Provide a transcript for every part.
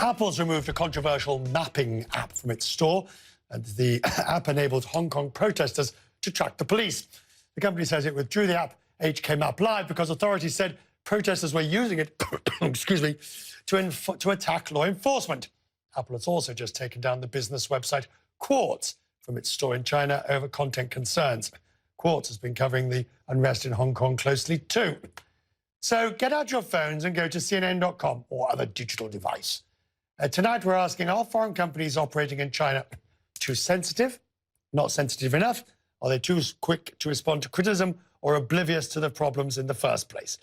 Apple's removed a controversial mapping app from its store, and the app enabled Hong Kong protesters to track the police. The company says it withdrew the app HK Map Live because authorities said protesters were using it excuse me, to attack law enforcement. Apple has also just taken down the business website Quartz from its store in China over content concerns. Quartz has been covering the unrest in Hong Kong closely too. So get out your phones and go to CNN.com or other digital device. Tonight we're asking, are foreign companies operating in China too sensitive, not sensitive enough? Are they too quick to respond to criticism or oblivious to the problems in the first place?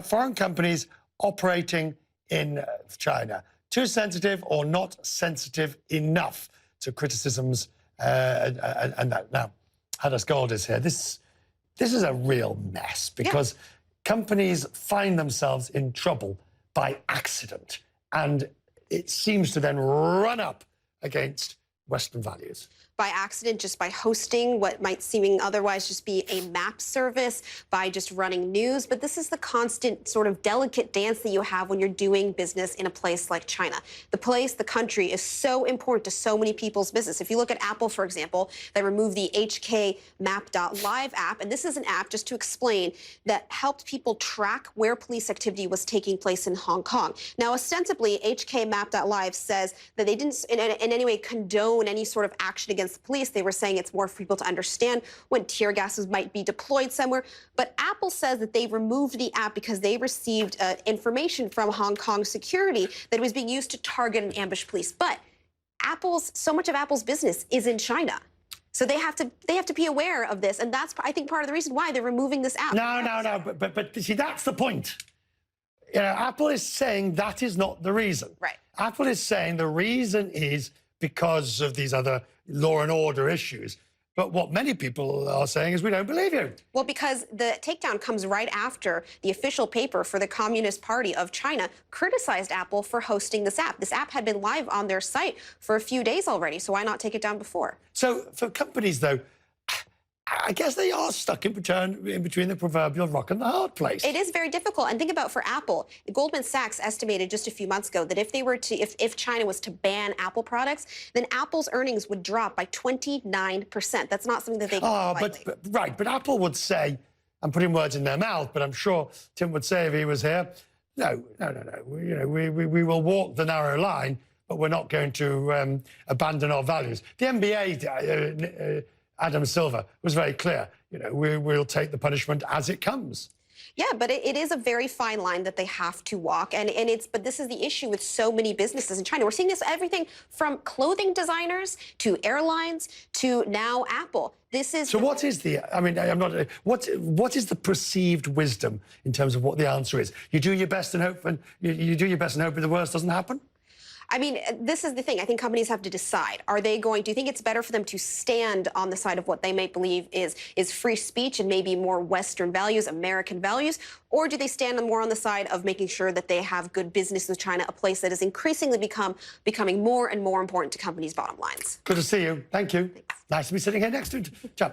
Foreign companies operating in China, too sensitive or not sensitive enough to criticisms and that. Now, Hadas Gold is here. This is a real mess because companies find themselves in trouble by accident, and it seems to then run up against Western values. By accident, just by hosting what might seeming otherwise just be a map service, by just running news. But this is the constant sort of delicate dance that you have when you're doing business in a place like China. The country is so important to so many people's business. If you look at Apple, for example, they removed the HK Map.Live app. And this is an app, just to explain, that helped people track where police activity was taking place in Hong Kong. Now, ostensibly, HK Map.Live says that they didn't in any way condone any sort of action against the police. They were saying it's more for people to understand when tear gases might be deployed somewhere. But Apple says that they removed the app because they received information from Hong Kong security that it was being used to target and ambush police. But so much of Apple's business is in China. So they have to be aware of this, and that's, I think, part of the reason why they're removing this app. No. But see, that's the point. You know, Apple is saying that is not the reason. Right. Apple is saying the reason is because of these other law and order issues. But what many people are saying is we don't believe you. Well, because the takedown comes right after the official paper for the Communist Party of China criticized Apple for hosting this app. This app had been live on their site for a few days already, so why not take it down before? So for companies, though, I guess they are stuck in between the proverbial rock and the hard place. It is very difficult. And think about for Apple, Goldman Sachs estimated just a few months ago that if China was to ban Apple products, then Apple's earnings would drop by 29%. That's not something that they can but Apple would say, I'm putting words in their mouth, but I'm sure Tim would say if he was here, no. We will walk the narrow line, but we're not going to abandon our values. The NBA, Adam Silver, was very clear. You know, we'll take the punishment as it comes. Yeah, but it is a very fine line that they have to walk, but this is the issue with so many businesses in China. We're seeing this everything from clothing designers to airlines to now Apple. So what is the? I mean, what is the perceived wisdom in terms of what the answer is? You do your best and hope, and you do your best and hope that the worst doesn't happen. I mean, this is the thing. I think companies have to decide. Do you think it's better for them to stand on the side of what they may believe is free speech and maybe more Western values, American values? Or do they stand more on the side of making sure that they have good business in China, a place that is increasingly becoming more and more important to companies' bottom lines? Good to see you. Thank you. Thanks. Nice to be sitting here next to you. Ciao.